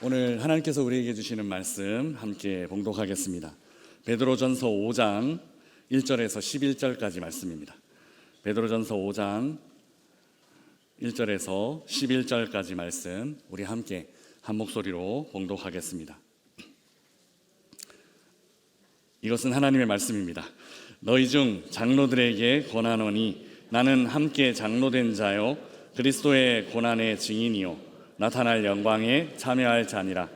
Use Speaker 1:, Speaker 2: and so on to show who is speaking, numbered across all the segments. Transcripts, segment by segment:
Speaker 1: 오늘 하나님께서 우리에게 주시는 말씀 함께 봉독하겠습니다. 베드로전서 5장 1절에서 11절까지 말씀입니다. 베드로전서 5장 1절에서 11절까지 말씀 우리 함께 한 목소리로 봉독하겠습니다. 이것은 하나님의 말씀입니다. 너희 중 장로들에게 권하노니 나는 함께 장로된 자요 그리스도의 고난의 증인이요 나타날 영광에 참여할 자니라.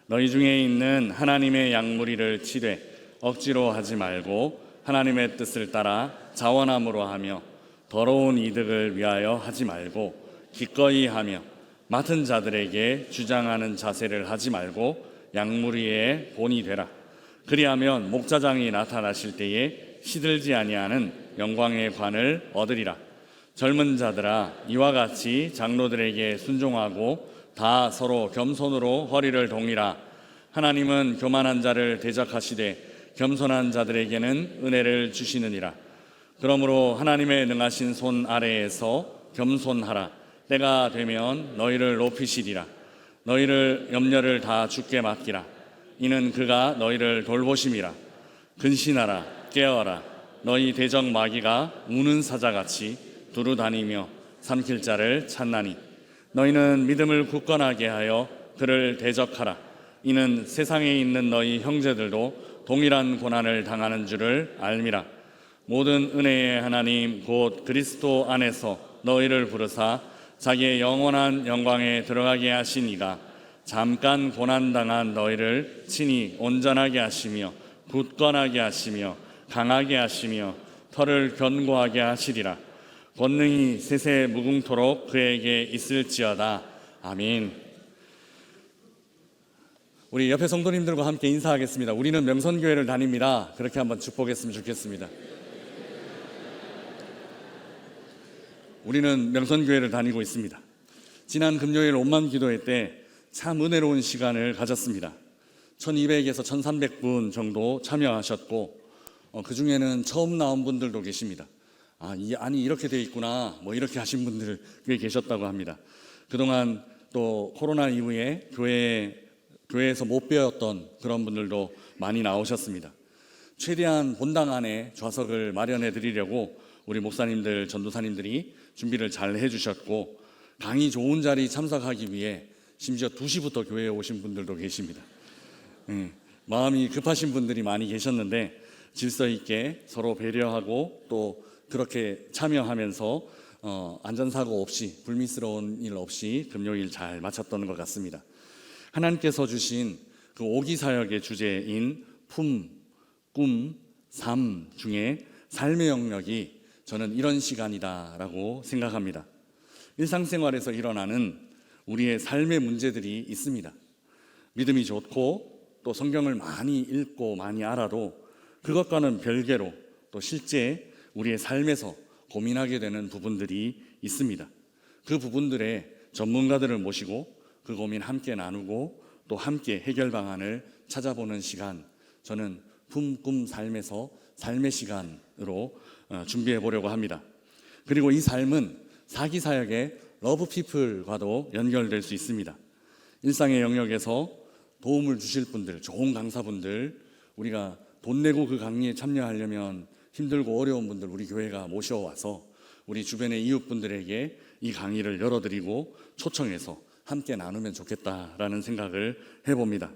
Speaker 1: 너희 중에 있는 하나님의 양무리를 치되 억지로 하지 말고 하나님의 뜻을 따라 자원함으로 하며 더러운 이득을 위하여 하지 말고 기꺼이 하며 맡은 자들에게 주장하는 자세를 하지 말고 양무리의 본이 되라. 그리하면 목자장이 나타나실 때에 시들지 아니하는 영광의 관을 얻으리라. 젊은 자들아 이와 같이 장로들에게 순종하고 다 서로 겸손으로 허리를 동이라. 하나님은 교만한 자를 대적하시되 겸손한 자들에게는 은혜를 주시느니라. 그러므로 하나님의 능하신 손 아래에서 겸손하라. 때가 되면 너희를 높이시리라. 너희를 염려를 다 주께 맡기라. 이는 그가 너희를 돌보심이라. 근신하라. 깨어라. 너희 대적 마귀가 우는 사자같이 두루 다니며 삼킬 자를 찾나니 너희는 믿음을 굳건하게 하여 그를 대적하라. 이는 세상에 있는 너희 형제들도 동일한 고난을 당하는 줄을 알미라. 모든 은혜의 하나님 곧 그리스도 안에서 너희를 부르사 자기의 영원한 영광에 들어가게 하시니가 잠깐 고난당한 너희를 친히 온전하게 하시며 굳건하게 하시며 강하게 하시며 털을 견고하게 하시리라. 권능이 세세 무궁토록 그에게 있을지어다. 아멘. 우리 옆에 성도님들과 함께 인사하겠습니다. 우리는 명선교회를 다닙니다. 그렇게 한번 축복했으면 좋겠습니다. 우리는 명선교회를 다니고 있습니다. 지난 금요일 온맘 기도회 때 참 은혜로운 시간을 가졌습니다. 1200에서 1300분 정도 참여하셨고 그 중에는 처음 나온 분들도 계십니다. 아니 이렇게 돼 있구나 뭐 이렇게 하신 분들 꽤 계셨다고 합니다. 그동안 또 코로나 이후에 교회에서 못 배웠던 그런 분들도 많이 나오셨습니다. 최대한 본당 안에 좌석을 마련해 드리려고 우리 목사님들, 전도사님들이 준비를 잘 해주셨고 강의 좋은 자리 참석하기 위해 심지어 2시부터 교회에 오신 분들도 계십니다. 마음이 급하신 분들이 많이 계셨는데 질서 있게 서로 배려하고 또 그렇게 참여하면서 안전사고 없이 불미스러운 일 없이 금요일 잘 마쳤던 것 같습니다. 하나님께서 주신 그 오기사역의 주제인 품, 꿈, 삶 중에 삶의 영역이 저는 이런 시간이다라고 생각합니다. 일상생활에서 일어나는 우리의 삶의 문제들이 있습니다. 믿음이 좋고 또 성경을 많이 읽고 많이 알아도 그것과는 별개로 또 실제 우리의 삶에서 고민하게 되는 부분들이 있습니다. 그 부분들의 전문가들을 모시고 그 고민 함께 나누고 또 함께 해결 방안을 찾아보는 시간, 저는 품, 꿈, 삶에서 삶의 시간으로 준비해 보려고 합니다. 그리고 이 삶은 사기사역의 러브피플과도 연결될 수 있습니다. 일상의 영역에서 도움을 주실 분들, 좋은 강사분들, 우리가 돈 내고 그 강의에 참여하려면 힘들고 어려운 분들 우리 교회가 모셔와서 우리 주변의 이웃분들에게 이 강의를 열어드리고 초청해서 함께 나누면 좋겠다라는 생각을 해봅니다.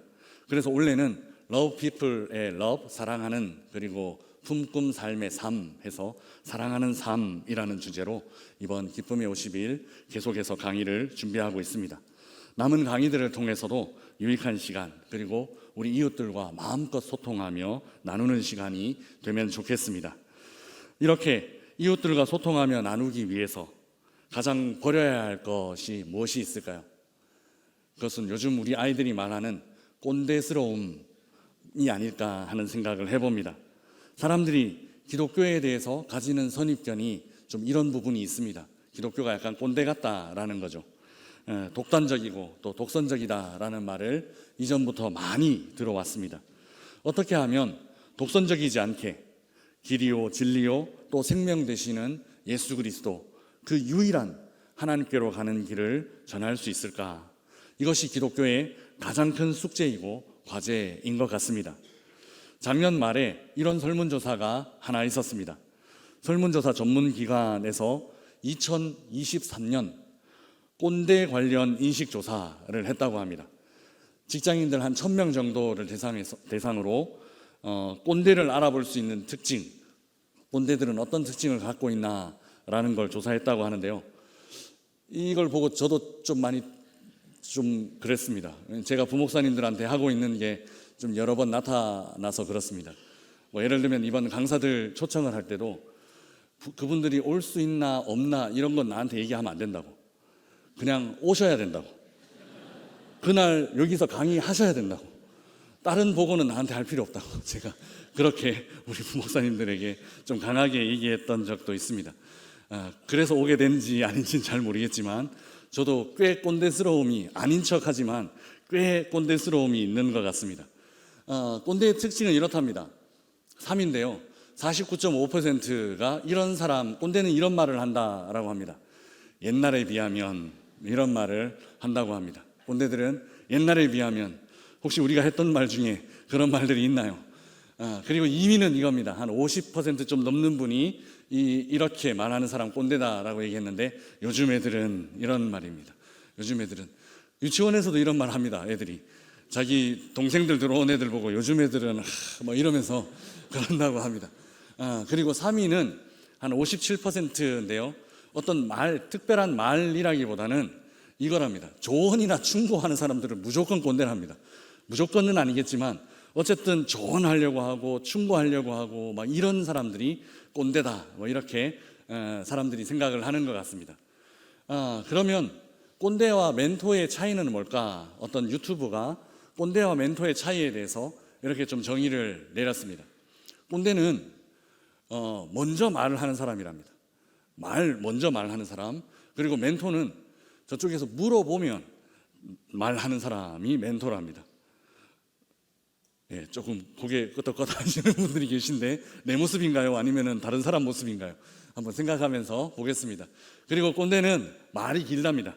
Speaker 1: 그래서 원래는 러브 피플의 러브, 사랑하는, 그리고 품꿈 삶의 삶 해서 사랑하는 삶이라는 주제로 이번 기쁨의 50일 계속해서 강의를 준비하고 있습니다. 남은 강의들을 통해서도 유익한 시간 그리고 우리 이웃들과 마음껏 소통하며 나누는 시간이 되면 좋겠습니다. 이렇게 이웃들과 소통하며 나누기 위해서 가장 버려야 할 것이 무엇이 있을까요? 그것은 요즘 우리 아이들이 말하는 꼰대스러움이 아닐까 하는 생각을 해봅니다. 사람들이 기독교에 대해서 가지는 선입견이 좀 이런 부분이 있습니다. 기독교가 약간 꼰대 같다라는 거죠. 독단적이고 또 독선적이다라는 말을 이전부터 많이 들어왔습니다. 어떻게 하면 독선적이지 않게 길이요 진리요 또 생명 되시는 예수 그리스도 그 유일한 하나님께로 가는 길을 전할 수 있을까? 이것이 기독교의 가장 큰 숙제이고 과제인 것 같습니다. 작년 말에 이런 설문조사가 하나 있었습니다. 설문조사 전문기관에서 2023년 꼰대 관련 인식조사를 했다고 합니다. 직장인들 한 1000명 정도를 대상으로 꼰대를 알아볼 수 있는 특징, 꼰대들은 어떤 특징을 갖고 있나라는 걸 조사했다고 하는데요. 이걸 보고 저도 좀 그랬습니다. 제가 부목사님들한테 하고 있는 게 좀 여러 번 나타나서 그렇습니다. 뭐 예를 들면 이번 강사들 초청을 할 때도 그분들이 올 수 있나 없나 이런 건 나한테 얘기하면 안 된다고. 그냥 오셔야 된다고. 그날 여기서 강의하셔야 된다고. 다른 보고는 나한테 할 필요 없다고. 제가 그렇게 우리 부목사님들에게 좀 강하게 얘기했던 적도 있습니다. 그래서 오게 된지 아닌지는 잘 모르겠지만 저도 꽤 꼰대스러움이, 아닌 척하지만 꽤 꼰대스러움이 있는 것 같습니다. 꼰대의 특징은 이렇답니다. 3인데요 49.5%가 이런 사람, 꼰대는 이런 말을 한다라고 합니다. 옛날에 비하면 이런 말을 한다고 합니다. 꼰대들은 옛날에 비하면, 혹시 우리가 했던 말 중에 그런 말들이 있나요? 그리고 2위는 이겁니다. 한 50% 좀 넘는 분이 이렇게 말하는 사람 꼰대다라고 얘기했는데, 요즘 애들은 이런 말입니다. 요즘 애들은, 유치원에서도 이런 말 합니다. 애들이 자기 동생들 들어온 애들 보고 요즘 애들은 뭐 이러면서 그런다고 합니다. 그리고 3위는 한 57%인데요 어떤 말, 특별한 말이라기보다는 이거랍니다. 조언이나 충고하는 사람들은 무조건 꼰대랍니다. 무조건은 아니겠지만 어쨌든 조언하려고 하고 충고하려고 하고 막 이런 사람들이 꼰대다, 뭐 이렇게 사람들이 생각을 하는 것 같습니다. 그러면 꼰대와 멘토의 차이는 뭘까? 어떤 유튜브가 꼰대와 멘토의 차이에 대해서 이렇게 좀 정의를 내렸습니다. 꼰대는 먼저 말을 하는 사람이랍니다. 먼저 말하는 사람. 그리고 멘토는 저쪽에서 물어보면 말하는 사람이 멘토랍니다. 예, 조금 고개 끄덕끄덕 하시는 분들이 계신데 내 모습인가요? 아니면 다른 사람 모습인가요? 한번 생각하면서 보겠습니다. 그리고 꼰대는 말이 길답니다.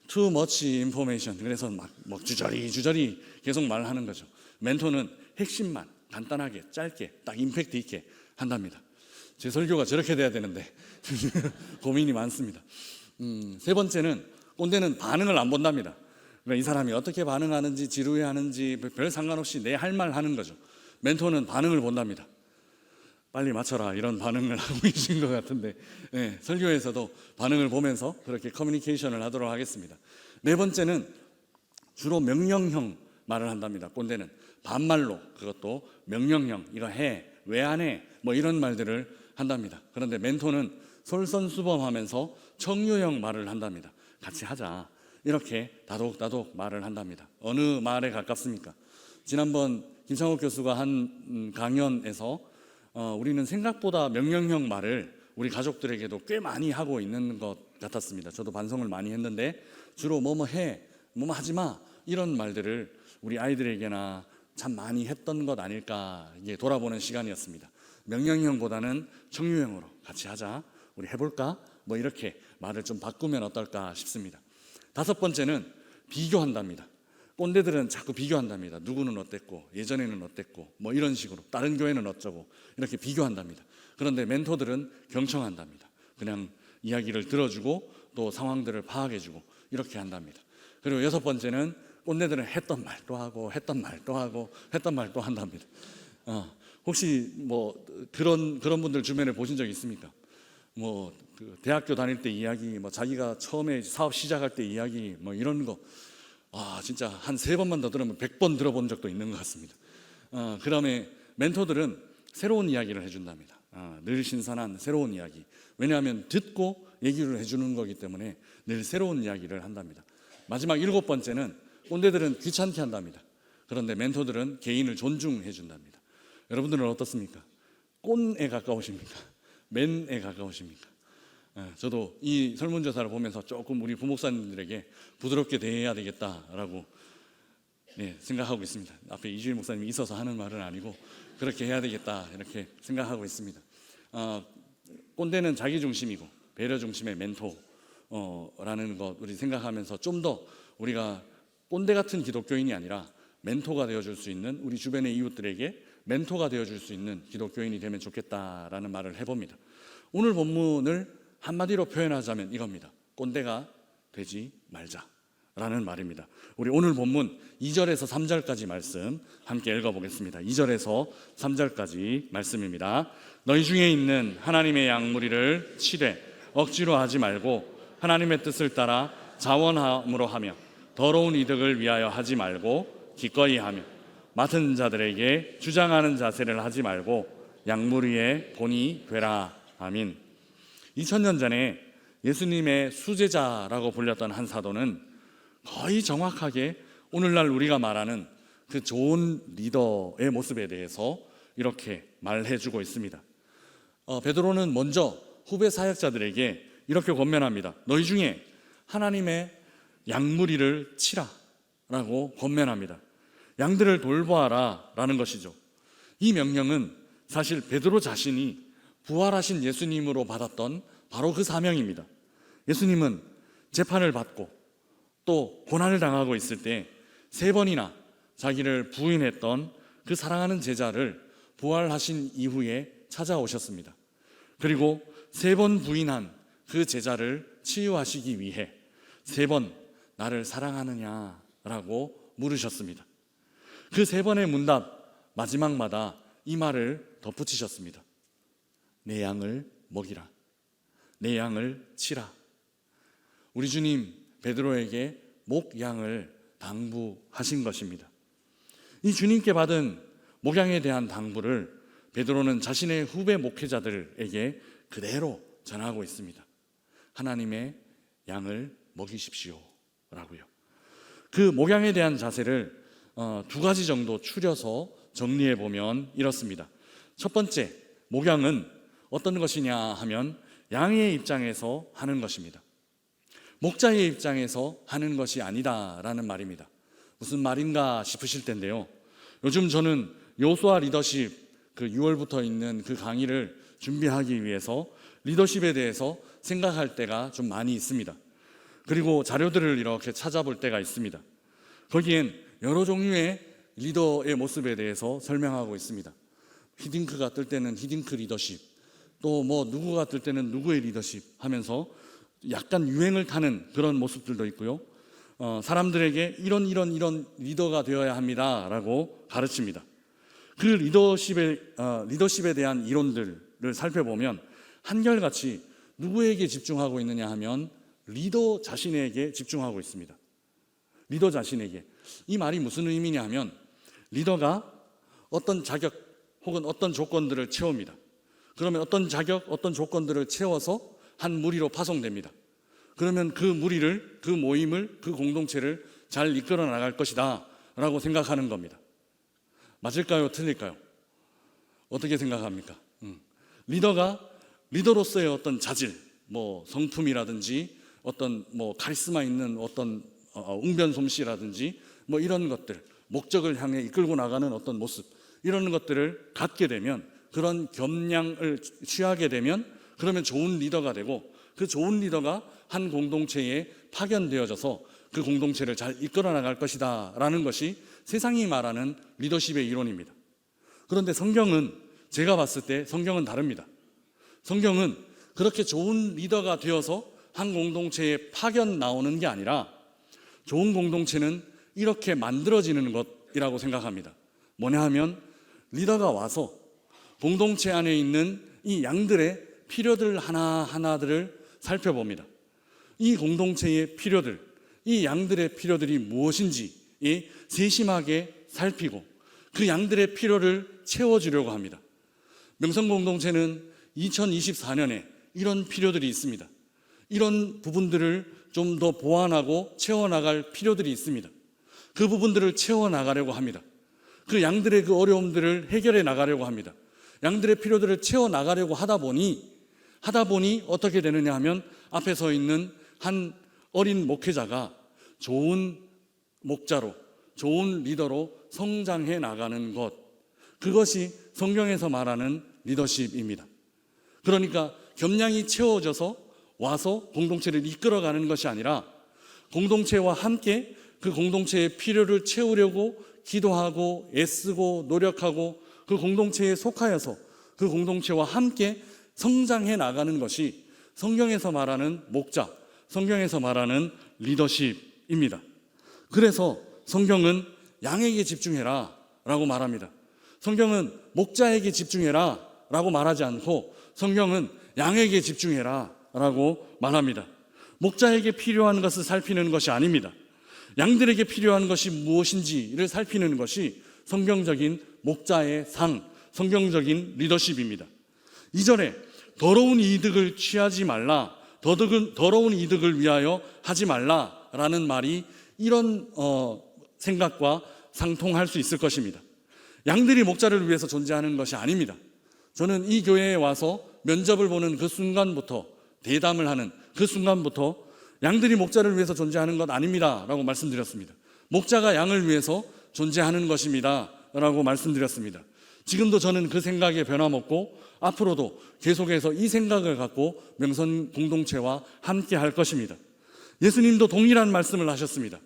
Speaker 1: Too much information. 그래서 막 주저리 계속 말하는 거죠. 멘토는 핵심만 간단하게 짧게 딱 임팩트 있게 한답니다. 제 설교가 저렇게 돼야 되는데 고민이 많습니다. 세 번째는 꼰대는 반응을 안 본답니다. 그러니까 이 사람이 어떻게 반응하는지 지루해하는지 별 상관없이 내 할 말 하는 거죠. 멘토는 반응을 본답니다. 빨리 맞춰라 이런 반응을 하고 계신 것 같은데, 네, 설교에서도 반응을 보면서 그렇게 커뮤니케이션을 하도록 하겠습니다. 네 번째는 주로 명령형 말을 한답니다. 꼰대는 반말로, 그것도 명령형, 이거 해, 왜 안 해, 뭐 이런 말들을 한답니다. 그런데 멘토는 솔선수범하면서 청유형 말을 한답니다. 같이 하자, 이렇게 다독다독 말을 한답니다. 어느 말에 가깝습니까? 지난번 김창욱 교수가 한 강연에서 우리는 생각보다 명령형 말을 우리 가족들에게도 꽤 많이 하고 있는 것 같았습니다. 저도 반성을 많이 했는데 주로 뭐뭐 해, 뭐뭐 하지 마, 이런 말들을 우리 아이들에게나 참 많이 했던 것 아닐까, 이게 돌아보는 시간이었습니다. 명령형보다는 청유형으로 같이 하자, 우리 해볼까, 뭐 이렇게 말을 좀 바꾸면 어떨까 싶습니다. 다섯 번째는 비교한답니다. 꼰대들은 자꾸 비교한답니다. 누구는 어땠고, 예전에는 어땠고, 뭐 이런 식으로 다른 교회는 어쩌고 이렇게 비교한답니다. 그런데 멘토들은 경청한답니다. 그냥 이야기를 들어주고 또 상황들을 파악해주고 이렇게 한답니다. 그리고 여섯 번째는 꼰대들은 했던 말 또 하고 했던 말 또 하고 했던 말 또 한답니다. 혹시 뭐 그런 분들 주변에 보신 적 있습니까? 뭐 그 대학교 다닐 때 이야기, 뭐 자기가 처음에 사업 시작할 때 이야기, 뭐 이런 거, 진짜 한 3번만 더 들으면 100번 들어본 적도 있는 것 같습니다. 그 다음에 멘토들은 새로운 이야기를 해준답니다. 늘 신선한 새로운 이야기. 왜냐하면 듣고 얘기를 해주는 거기 때문에 늘 새로운 이야기를 한답니다. 마지막 7번째는 꼰대들은 귀찮게 한답니다. 그런데 멘토들은 개인을 존중해 준답니다. 여러분들은 어떻습니까? 꼰에 가까우십니까? 맨에 가까우십니까? 저도 이 설문조사를 보면서 조금 우리 부목사님들에게 부드럽게 대해야 되겠다라고 생각하고 있습니다. 앞에 이주일 목사님이 있어서 하는 말은 아니고 그렇게 해야 되겠다 이렇게 생각하고 있습니다. 꼰대는 자기 중심이고 배려 중심의 멘토라는 것 우리 생각하면서 좀 더 우리가 꼰대 같은 기독교인이 아니라 멘토가 되어줄 수 있는, 우리 주변의 이웃들에게 멘토가 되어줄 수 있는 기독교인이 되면 좋겠다라는 말을 해봅니다. 오늘 본문을 한마디로 표현하자면 이겁니다. 꼰대가 되지 말자라는 말입니다. 우리 오늘 본문 2절에서 3절까지 말씀 함께 읽어보겠습니다. 2절에서 3절까지 말씀입니다. 너희 중에 있는 하나님의 양 무리를 치되 억지로 하지 말고 하나님의 뜻을 따라 자원함으로 하며 더러운 이득을 위하여 하지 말고 기꺼이 하며 맡은 자들에게 주장하는 자세를 하지 말고 양무리의 본이 되라. 아민. 2000년 전에 예수님의 수제자라고 불렸던 한 사도는 거의 정확하게 오늘날 우리가 말하는 그 좋은 리더의 모습에 대해서 이렇게 말해주고 있습니다. 베드로는 먼저 후배 사역자들에게 이렇게 권면합니다. 너희 중에 하나님의 양무리를 치라 라고 권면합니다. 양들을 돌보아라 라는 것이죠. 이 명령은 사실 베드로 자신이 부활하신 예수님으로 받았던 바로 그 사명입니다. 예수님은 재판을 받고 또 고난을 당하고 있을 때 3번이나 자기를 부인했던 그 사랑하는 제자를 부활하신 이후에 찾아오셨습니다. 그리고 3번 부인한 그 제자를 치유하시기 위해 3번 나를 사랑하느냐라고 물으셨습니다. 그 3번의 문답 마지막마다 이 말을 덧붙이셨습니다. 내 양을 먹이라. 내 양을 치라. 우리 주님 베드로에게 목양을 당부하신 것입니다. 이 주님께 받은 목양에 대한 당부를 베드로는 자신의 후배 목회자들에게 그대로 전하고 있습니다. 하나님의 양을 먹이십시오 라고요. 그 목양에 대한 자세를 2가지 정도 추려서 정리해 보면 이렇습니다. 첫 번째, 목양은 어떤 것이냐 하면 양의 입장에서 하는 것입니다. 목자의 입장에서 하는 것이 아니다라는 말입니다. 무슨 말인가 싶으실 텐데요. 요즘 저는 요수아 리더십 6월부터 있는 그 강의를 준비하기 위해서 리더십에 대해서 생각할 때가 좀 많이 있습니다. 그리고 자료들을 이렇게 찾아볼 때가 있습니다. 거기엔 여러 종류의 리더의 모습에 대해서 설명하고 있습니다. 히딩크가 뜰 때는 히딩크 리더십, 또 누구가 뜰 때는 누구의 리더십 하면서 약간 유행을 타는 그런 모습들도 있고요. 사람들에게 이런 리더가 되어야 합니다라고 가르칩니다. 그 리더십에 대한 이론들을 살펴보면 한결같이 누구에게 집중하고 있느냐 하면 리더 자신에게 집중하고 있습니다. 리더 자신에게. 이 말이 무슨 의미냐 하면 리더가 어떤 자격 혹은 어떤 조건들을 채웁니다. 그러면 어떤 자격, 어떤 조건들을 채워서 한 무리로 파송됩니다. 그러면 그 무리를, 그 모임을, 그 공동체를 잘 이끌어 나갈 것이다 라고 생각하는 겁니다. 맞을까요? 틀릴까요? 어떻게 생각합니까? 리더가 리더로서의 어떤 자질, 성품이라든지 어떤 카리스마 있는 어떤 웅변 솜씨라든지 이런 것들, 목적을 향해 이끌고 나가는 어떤 모습, 이런 것들을 갖게 되면, 그런 겸양을 취하게 되면 그러면 좋은 리더가 되고, 그 좋은 리더가 한 공동체에 파견되어져서 그 공동체를 잘 이끌어 나갈 것이다 라는 것이 세상이 말하는 리더십의 이론입니다. 그런데 성경은, 제가 봤을 때 성경은 다릅니다. 성경은 그렇게 좋은 리더가 되어서 한 공동체에 파견 나오는 게 아니라 좋은 공동체는 이렇게 만들어지는 것이라고 생각합니다. 뭐냐 하면 리더가 와서 공동체 안에 있는 이 양들의 필요들 하나하나들을 살펴봅니다. 이 공동체의 필요들, 이 양들의 필요들이 무엇인지 세심하게 살피고 그 양들의 필요를 채워주려고 합니다. 명성공동체는 2024년에 이런 필요들이 있습니다. 이런 부분들을 좀 더 보완하고 채워나갈 필요들이 있습니다. 그 부분들을 채워나가려고 합니다. 그 양들의 그 어려움들을 해결해 나가려고 합니다. 양들의 필요들을 채워나가려고 하다 보니 어떻게 되느냐 하면 앞에 서 있는 한 어린 목회자가 좋은 목자로, 좋은 리더로 성장해 나가는 것, 그것이 성경에서 말하는 리더십입니다. 그러니까 겸양이 채워져서 와서 공동체를 이끌어가는 것이 아니라 공동체와 함께 그 공동체의 필요를 채우려고 기도하고 애쓰고 노력하고 그 공동체에 속하여서 그 공동체와 함께 성장해 나가는 것이 성경에서 말하는 목자, 성경에서 말하는 리더십입니다. 그래서 성경은 양에게 집중해라 라고 말합니다. 성경은 목자에게 집중해라 라고 말하지 않고 성경은 양에게 집중해라 라고 말합니다. 목자에게 필요한 것을 살피는 것이 아닙니다. 양들에게 필요한 것이 무엇인지를 살피는 것이 성경적인 목자의 상, 성경적인 리더십입니다. 2절에 더러운 이득을 취하지 말라, 더러운 이득을 위하여 하지 말라라는 말이 이런 생각과 상통할 수 있을 것입니다. 양들이 목자를 위해서 존재하는 것이 아닙니다. 저는 이 교회에 와서 면접을 보는 그 순간부터, 대담을 하는 그 순간부터 양들이 목자를 위해서 존재하는 것 아닙니다 라고 말씀드렸습니다. 목자가 양을 위해서 존재하는 것입니다 라고 말씀드렸습니다. 지금도 저는 그 생각에 변함없고 앞으로도 계속해서 이 생각을 갖고 명선 공동체와 함께 할 것입니다. 예수님도 동일한 말씀을 하셨습니다.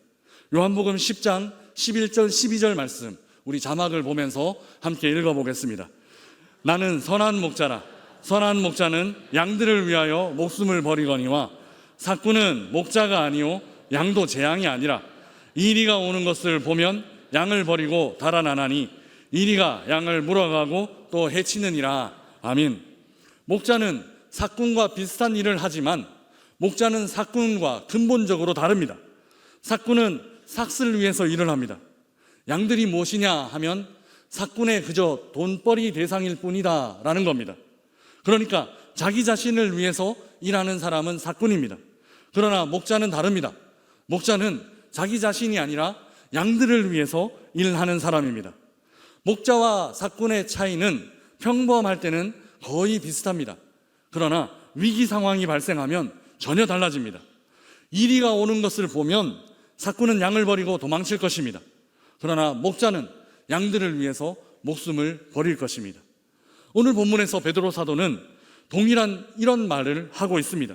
Speaker 1: 요한복음 10장 11절 12절 말씀, 우리 자막을 보면서 함께 읽어보겠습니다. 나는 선한 목자라. 선한 목자는 양들을 위하여 목숨을 버리거니와 삭구는 목자가 아니요 양도 제 양이 아니라 이리가 오는 것을 보면 양을 버리고 달아나나니 이리가 양을 물어가고 또 해치느니라. 아멘. 목자는 삭군과 비슷한 일을 하지만 목자는 삭군과 근본적으로 다릅니다. 삭군은 삭슬 위해서 일을 합니다. 양들이 무엇이냐 하면 삭군의 그저 돈벌이 대상일 뿐이다 라는 겁니다. 그러니까 자기 자신을 위해서 일하는 사람은 삭군입니다. 그러나 목자는 다릅니다. 목자는 자기 자신이 아니라 양들을 위해서 일하는 사람입니다. 목자와 삭군의 차이는 평범할 때는 거의 비슷합니다. 그러나 위기 상황이 발생하면 전혀 달라집니다. 이리가 오는 것을 보면 삭군은 양을 버리고 도망칠 것입니다. 그러나 목자는 양들을 위해서 목숨을 버릴 것입니다. 오늘 본문에서 베드로 사도는 동일한 이런 말을 하고 있습니다.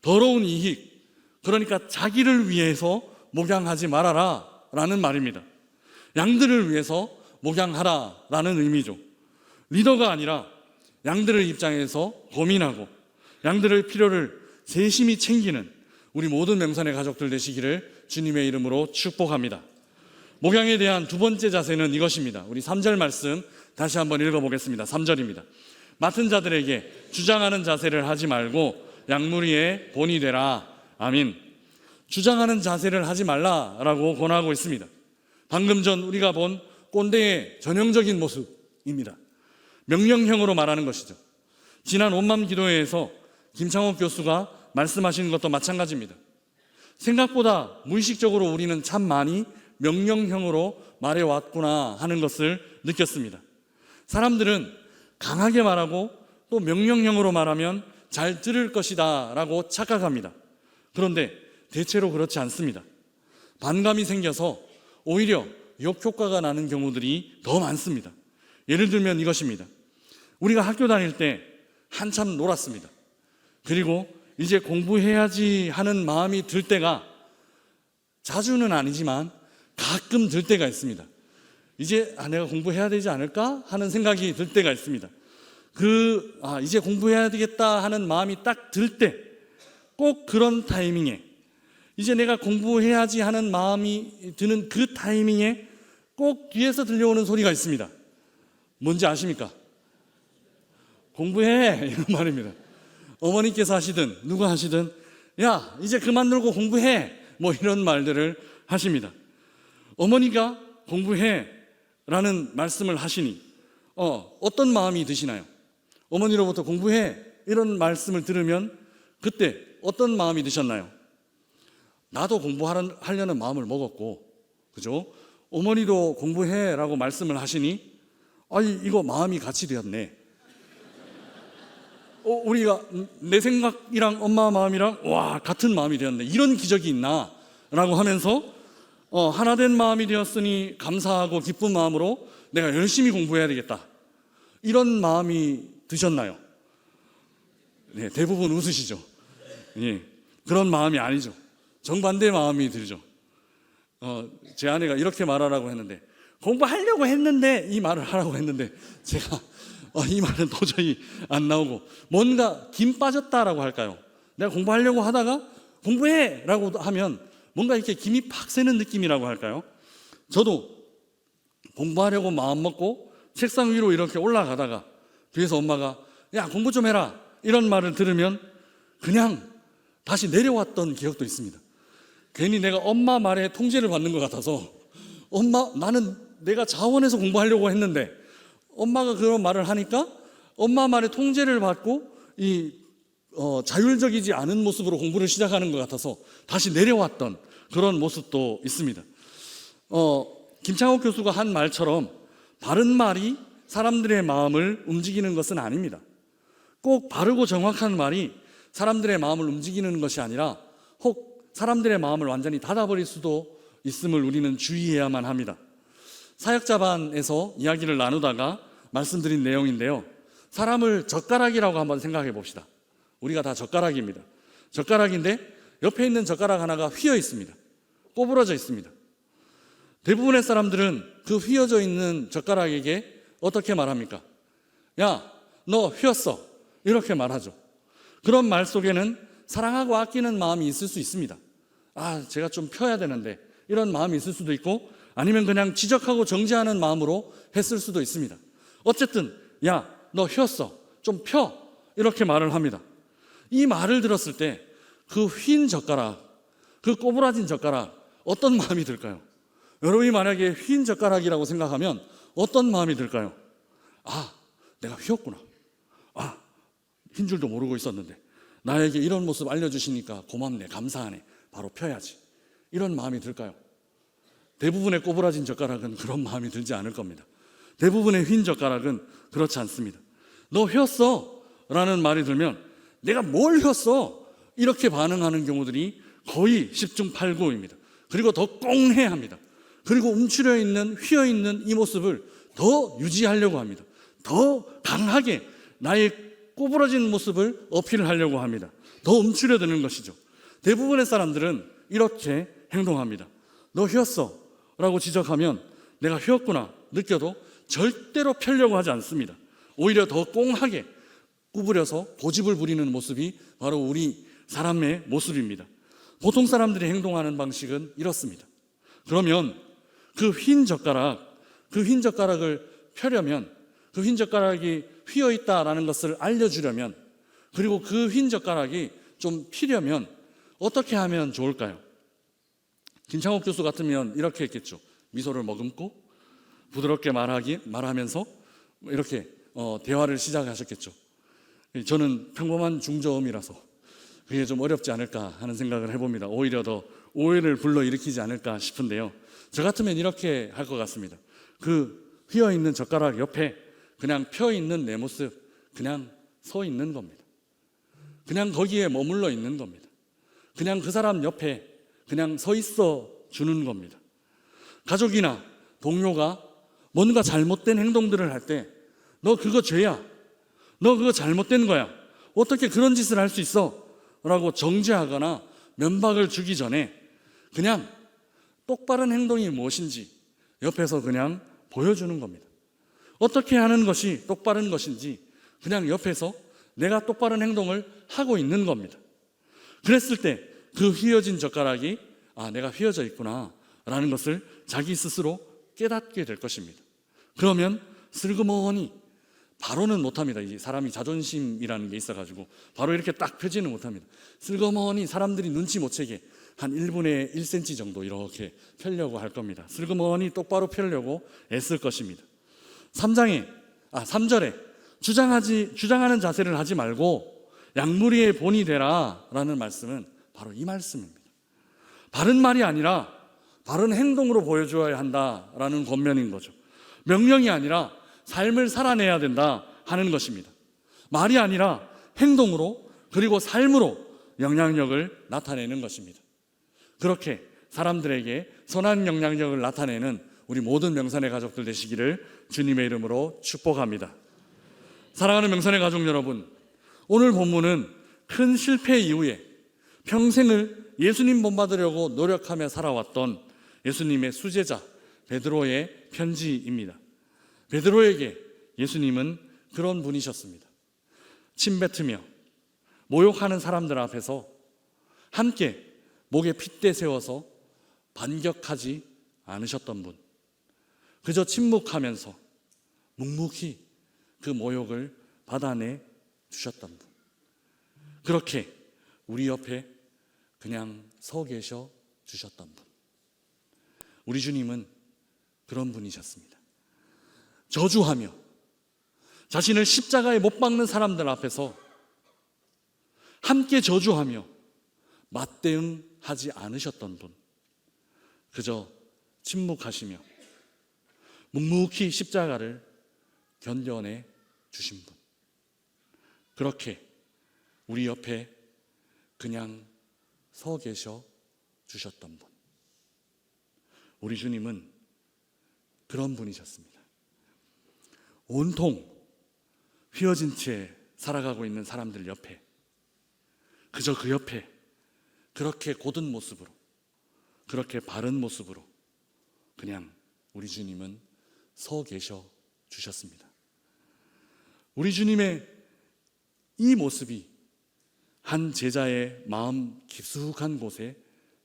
Speaker 1: 더러운 이익, 그러니까 자기를 위해서 목양하지 말아라 라는 말입니다. 양들을 위해서 목양하라 라는 의미죠. 리더가 아니라 양들의 입장에서 고민하고 양들의 필요를 세심히 챙기는 우리 모든 명선의 가족들 되시기를 주님의 이름으로 축복합니다. 목양에 대한 두 번째 자세는 이것입니다. 우리 3절 말씀 다시 한번 읽어보겠습니다. 3절입니다. 맡은 자들에게 주장하는 자세를 하지 말고 양무리의 본이 되라. 아멘. 주장하는 자세를 하지 말라라고 권하고 있습니다. 방금 전 우리가 본 꼰대의 전형적인 모습입니다. 명령형으로 말하는 것이죠. 지난 온맘 기도회에서 김창옥 교수가 말씀하신 것도 마찬가지입니다. 생각보다 무의식적으로 우리는 참 많이 명령형으로 말해왔구나 하는 것을 느꼈습니다. 사람들은 강하게 말하고 또 명령형으로 말하면 잘 들을 것이다 라고 착각합니다. 그런데 대체로 그렇지 않습니다. 반감이 생겨서 오히려 역효과가 나는 경우들이 더 많습니다. 예를 들면 이것입니다. 우리가 학교 다닐 때 한참 놀았습니다. 그리고 이제 공부해야지 하는 마음이 들 때가 자주는 아니지만 가끔 들 때가 있습니다. 이제 내가 공부해야 되지 않을까 하는 생각이 들 때가 있습니다. 이제 공부해야 되겠다 하는 마음이 딱 들 때, 꼭 그런 타이밍에, 이제 내가 공부해야지 하는 마음이 드는 그 타이밍에 꼭 뒤에서 들려오는 소리가 있습니다. 뭔지 아십니까? 공부해 이런 말입니다. 어머니께서 하시든 누가 하시든 야 이제 그만 놀고 공부해 뭐 이런 말들을 하십니다. 어머니가 공부해 라는 말씀을 하시니 어떤 마음이 드시나요? 어머니로부터 공부해 이런 말씀을 들으면 그때 어떤 마음이 드셨나요? 나도 공부하려는 마음을 먹었고, 그죠? 어머니도 공부해 라고 말씀을 하시니 이거 마음이 같이 되었네. 우리가 내 생각이랑 엄마 마음이랑 같은 마음이 되었네. 이런 기적이 있나? 라고 하면서 하나 된 마음이 되었으니 감사하고 기쁜 마음으로 내가 열심히 공부해야 되겠다. 이런 마음이 드셨나요? 네, 대부분 웃으시죠. 예, 그런 마음이 아니죠. 정반대의 마음이 들죠. 제 아내가 이렇게 말하라고 했는데, 공부하려고 했는데 이 말을 하라고 했는데 제가 이 말은 도저히 안 나오고, 뭔가 김 빠졌다라고 할까요? 내가 공부하려고 하다가 공부해! 라고 하면 뭔가 이렇게 김이 팍 새는 느낌이라고 할까요? 저도 공부하려고 마음 먹고 책상 위로 이렇게 올라가다가 뒤에서 엄마가 야, 공부 좀 해라! 이런 말을 들으면 그냥 다시 내려왔던 기억도 있습니다. 괜히 내가 엄마 말에 통제를 받는 것 같아서, 엄마, 나는 내가 자원해서 공부하려고 했는데 엄마가 그런 말을 하니까 엄마 말에 통제를 받고 자율적이지 않은 모습으로 공부를 시작하는 것 같아서 다시 내려왔던 그런 모습도 있습니다. 김창옥 교수가 한 말처럼 바른 말이 사람들의 마음을 움직이는 것은 아닙니다. 꼭 바르고 정확한 말이 사람들의 마음을 움직이는 것이 아니라 혹 사람들의 마음을 완전히 닫아버릴 수도 있음을 우리는 주의해야만 합니다. 사역자반에서 이야기를 나누다가 말씀드린 내용인데요, 사람을 젓가락이라고 한번 생각해 봅시다. 우리가 다 젓가락입니다. 젓가락인데 옆에 있는 젓가락 하나가 휘어 있습니다. 꼬부러져 있습니다. 대부분의 사람들은 그 휘어져 있는 젓가락에게 어떻게 말합니까? 야, 너 휘었어. 이렇게 말하죠. 그런 말 속에는 사랑하고 아끼는 마음이 있을 수 있습니다. 제가 좀 펴야 되는데, 이런 마음이 있을 수도 있고, 아니면 그냥 지적하고 정죄하는 마음으로 했을 수도 있습니다. 어쨌든 야, 너 휘었어. 좀 펴. 이렇게 말을 합니다. 이 말을 들었을 때 그 휜 젓가락, 그 꼬부라진 젓가락, 어떤 마음이 들까요? 여러분이 만약에 휜 젓가락이라고 생각하면 어떤 마음이 들까요? 내가 휘었구나. 휜 줄도 모르고 있었는데 나에게 이런 모습 알려주시니까 고맙네, 감사하네, 바로 펴야지. 이런 마음이 들까요? 대부분의 꼬부라진 젓가락은 그런 마음이 들지 않을 겁니다. 대부분의 휜 젓가락은 그렇지 않습니다. 너 휘었어 라는 말이 들면 내가 뭘 휘었어? 이렇게 반응하는 경우들이 거의 10중 8구입니다. 그리고 더 꽁해합니다. 그리고 움츠려 있는, 휘어 있는 이 모습을 더 유지하려고 합니다. 더 강하게 나의 꼬부러진 모습을 어필하려고 합니다. 더 움츠려드는 것이죠. 대부분의 사람들은 이렇게 행동합니다. 너 휘었어 라고 지적하면 내가 휘었구나 느껴도 절대로 펴려고 하지 않습니다. 오히려 더 꽁하게 구부려서 고집을 부리는 모습이 바로 우리 사람의 모습입니다. 보통 사람들이 행동하는 방식은 이렇습니다. 그러면 그 휜 젓가락을 펴려면, 그 휜 젓가락이 휘어 있다라는 것을 알려주려면, 그리고 그 휜 젓가락이 좀 피려면 어떻게 하면 좋을까요? 김창옥 교수 같으면 이렇게 했겠죠. 미소를 머금고 부드럽게 말하면서 이렇게 대화를 시작하셨겠죠. 저는 평범한 중저음이라서 그게 좀 어렵지 않을까 하는 생각을 해봅니다. 오히려 더 오해를 불러일으키지 않을까 싶은데요, 저 같으면 이렇게 할 것 같습니다. 그 휘어있는 젓가락 옆에 그냥 펴있는 내 모습, 그냥 서 있는 겁니다. 그냥 거기에 머물러 있는 겁니다. 그냥 그 사람 옆에 그냥 서 있어 주는 겁니다. 가족이나 동료가 뭔가 잘못된 행동들을 할 때 너 그거 죄야, 너 그거 잘못된 거야, 어떻게 그런 짓을 할 수 있어? 라고 정죄하거나 면박을 주기 전에 그냥 똑바른 행동이 무엇인지 옆에서 그냥 보여주는 겁니다. 어떻게 하는 것이 똑바른 것인지 그냥 옆에서 내가 똑바른 행동을 하고 있는 겁니다. 그랬을 때 그 휘어진 젓가락이 내가 휘어져 있구나 라는 것을 자기 스스로 깨닫게 될 것입니다. 그러면 슬그머니, 바로는 못합니다. 이 사람이 자존심이라는 게 있어가지고 바로 이렇게 딱 펴지는 못합니다. 슬그머니 사람들이 눈치 못 채게 한 1분의 1cm 정도 이렇게 펴려고 할 겁니다. 슬그머니 똑바로 펴려고 애쓸 것입니다. 3절에 주장하는 자세를 하지 말고 양무리의 본이 되라 라는 말씀은 바로 이 말씀입니다. 바른 말이 아니라 바른 행동으로 보여줘야 한다라는 권면인 거죠. 명령이 아니라 삶을 살아내야 된다 하는 것입니다. 말이 아니라 행동으로, 그리고 삶으로 영향력을 나타내는 것입니다. 그렇게 사람들에게 선한 영향력을 나타내는 우리 모든 명산의 가족들 되시기를 주님의 이름으로 축복합니다. 사랑하는 명산의 가족 여러분, 오늘 본문은 큰 실패 이후에 평생을 예수님 본받으려고 노력하며 살아왔던 예수님의 수제자 베드로의 편지입니다. 베드로에게 예수님은 그런 분이셨습니다. 침뱉으며 모욕하는 사람들 앞에서 함께 목에 핏대 세워서 반격하지 않으셨던 분, 그저 침묵하면서 묵묵히 그 모욕을 받아내 주셨던 분, 그렇게 우리 옆에 그냥 서 계셔 주셨던 분, 우리 주님은 그런 분이셨습니다. 저주하며 자신을 십자가에 못 박는 사람들 앞에서 함께 저주하며 맞대응하지 않으셨던 분, 그저 침묵하시며 묵묵히 십자가를 견뎌내 주신 분, 그렇게 우리 옆에 그냥 서 계셔 주셨던 분, 우리 주님은 그런 분이셨습니다. 온통 휘어진 채 살아가고 있는 사람들 옆에, 그저 그 옆에 그렇게 곧은 모습으로, 그렇게 바른 모습으로 그냥 우리 주님은 서 계셔 주셨습니다. 우리 주님의 이 모습이 한 제자의 마음 깊숙한 곳에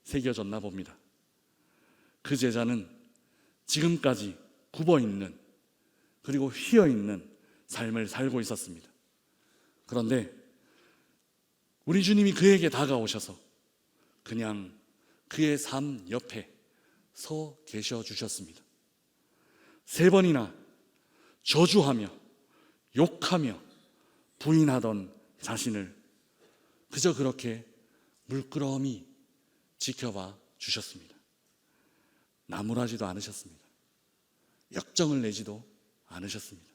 Speaker 1: 새겨졌나 봅니다. 그 제자는 지금까지 굽어있는, 그리고 휘어있는 삶을 살고 있었습니다. 그런데 우리 주님이 그에게 다가오셔서 그냥 그의 삶 옆에 서 계셔 주셨습니다. 3번이나 저주하며 욕하며 부인하던 자신을 그저 그렇게 물끄러미 지켜봐 주셨습니다. 나무라지도 않으셨습니다. 역정을 내지도 않으셨습니다.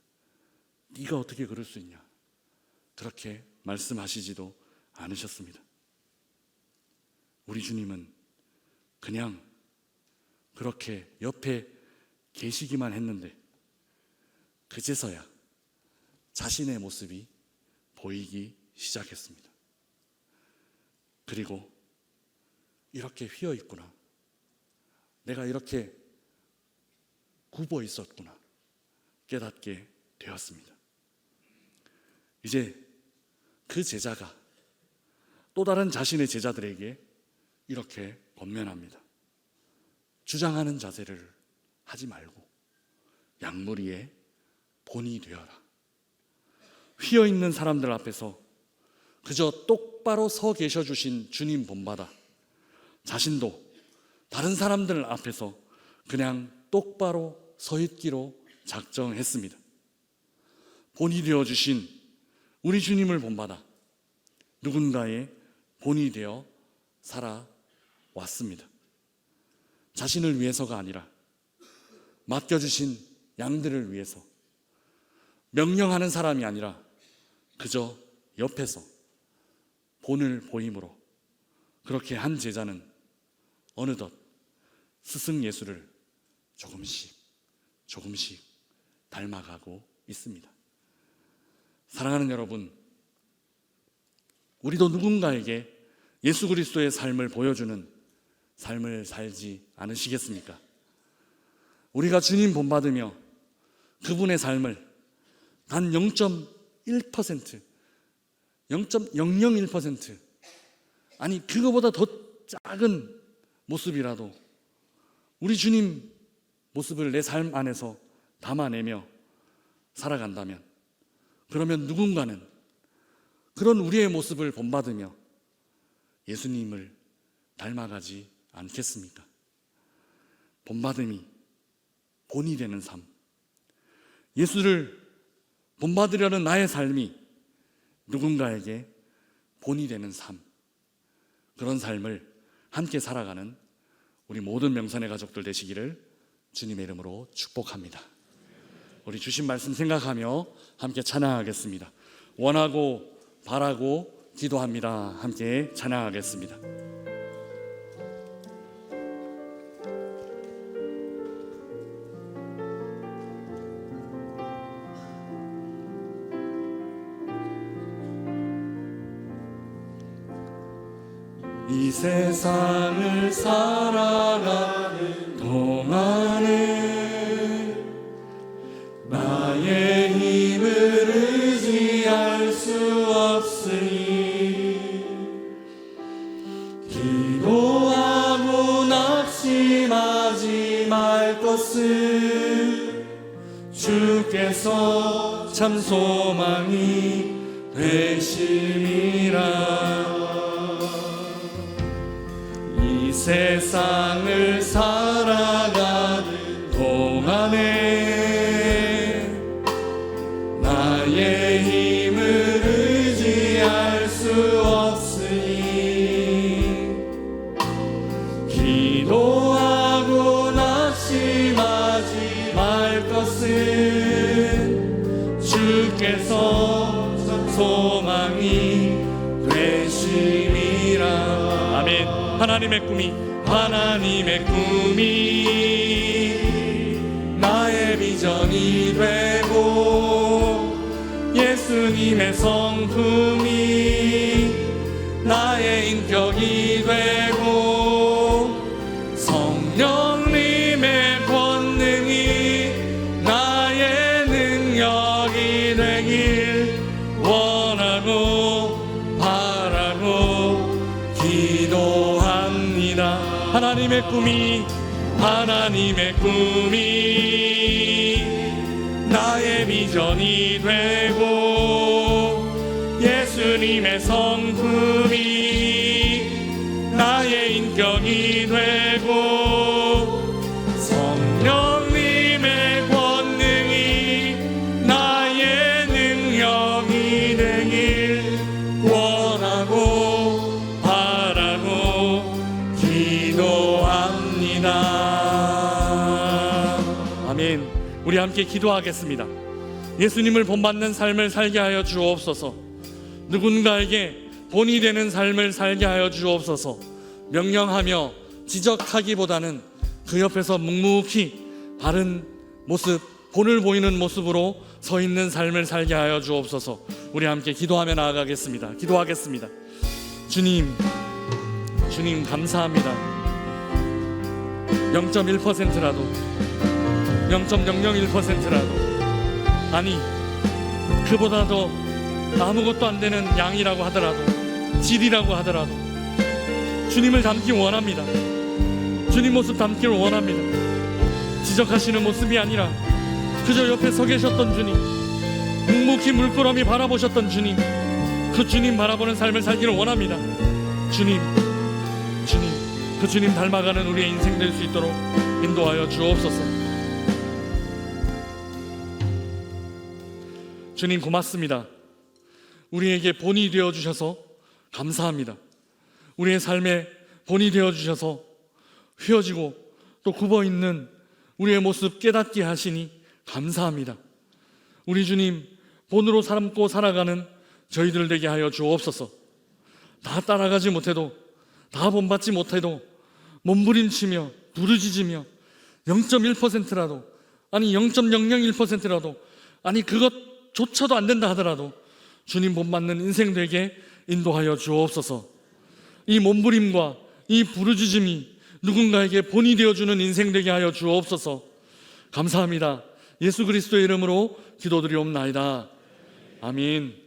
Speaker 1: 네가 어떻게 그럴 수 있냐, 그렇게 말씀하시지도 않으셨습니다. 우리 주님은 그냥 그렇게 옆에 계시기만 했는데 그제서야 자신의 모습이 보이기 시작했습니다. 그리고 이렇게 휘어 있구나, 내가 이렇게 굽어 있었구나 깨닫게 되었습니다. 이제 그 제자가 또 다른 자신의 제자들에게 이렇게 권면합니다. 주장하는 자세를 하지 말고 양무리의 본이 되어라. 휘어있는 사람들 앞에서 그저 똑바로 서 계셔 주신 주님 본받아 자신도 다른 사람들 앞에서 그냥 똑바로 서 있기로 작정했습니다. 본이 되어 주신 우리 주님을 본받아 누군가의 본이 되어 살아왔습니다. 자신을 위해서가 아니라 맡겨주신 양들을 위해서, 명령하는 사람이 아니라 그저 옆에서 본을 보임으로 그렇게 한 제자는 어느덧 스승 예수를 조금씩 닮아가고 있습니다. 사랑하는 여러분, 우리도 누군가에게 예수 그리스도의 삶을 보여주는 삶을 살지 않으시겠습니까? 우리가 주님 본받으며 그분의 삶을 단 0.1%, 0.001%, 아니 그거보다 더 작은 모습이라도 우리 주님 모습을 내 삶 안에서 담아내며 살아간다면, 그러면 누군가는 그런 우리의 모습을 본받으며 예수님을 닮아가지 않겠습니까? 본받음이 본이 되는 삶, 예수를 본받으려는 나의 삶이 누군가에게 본이 되는 삶, 그런 삶을 함께 살아가는 우리 모든 명산의 가족들 되시기를 주님의 이름으로 축복합니다. 우리 주신 말씀 생각하며 함께 찬양하겠습니다. 원하고 바라고 기도합니다. 함께 찬양하겠습니다. 이 세상을 살아가는 말 것을 주께서 참 소망이 되심이라. 이 세상을 살아가는 동안에 나의 힘을 의지할 수 없으니 기도하고 낙심하지 말 것은 주께서 소망이 되심이라. 아멘. 하나님의 꿈이 나의 비전이 되고 예수님의 성품이 나의 인격이 되고 성령님의 권능이 나의 능력이 되길 원하고 바라고 기도합니다. 하나님의 꿈이 나의 비전이 되고 예수님의 성품이 나의 인격이 되고 성령님의 권능이 나의 능력이 되길 원하고 바라고 기도합니다. 아멘. 우리 함께 기도하겠습니다. 예수님을 본받는 삶을 살게 하여 주옵소서. 누군가에게 본이 되는 삶을 살게 하여 주옵소서. 명령하며 지적하기보다는 그 옆에서 묵묵히 바른 모습, 본을 보이는 모습으로 서 있는 삶을 살게 하여 주옵소서. 우리 함께 기도하며 나아가겠습니다. 기도하겠습니다. 주님 감사합니다. 0.1%라도 0.001%라도 아니 그보다 더 아무것도 안 되는 양이라고 하더라도 질이라고 하더라도 주님을 닮기 원합니다. 주님 모습 닮기를 원합니다. 지적하시는 모습이 아니라 그저 옆에 서 계셨던 주님, 묵묵히 물끄러미 바라보셨던 주님, 그 주님 바라보는 삶을 살기를 원합니다. 주님 그 주님 닮아가는 우리의 인생 될 수 있도록 인도하여 주옵소서. 주님 고맙습니다. 우리에게 본이 되어주셔서 감사합니다. 우리의 삶에 본이 되어주셔서 휘어지고 또 굽어있는 우리의 모습 깨닫게 하시니 감사합니다. 우리 주님 본으로 삼고 살아가는 저희들 되게 하여 주옵소서. 다 따라가지 못해도 다 본받지 못해도 몸부림치며 부르짖으며 0.1%라도 아니 0.001%라도 아니 그것조차도 안 된다 하더라도 주님 본받는 인생 되게 인도하여 주옵소서. 이 몸부림과 이 부르짖음이 누군가에게 본이 되어주는 인생 되게 하여 주옵소서. 감사합니다. 예수 그리스도의 이름으로 기도드리옵나이다. 아멘.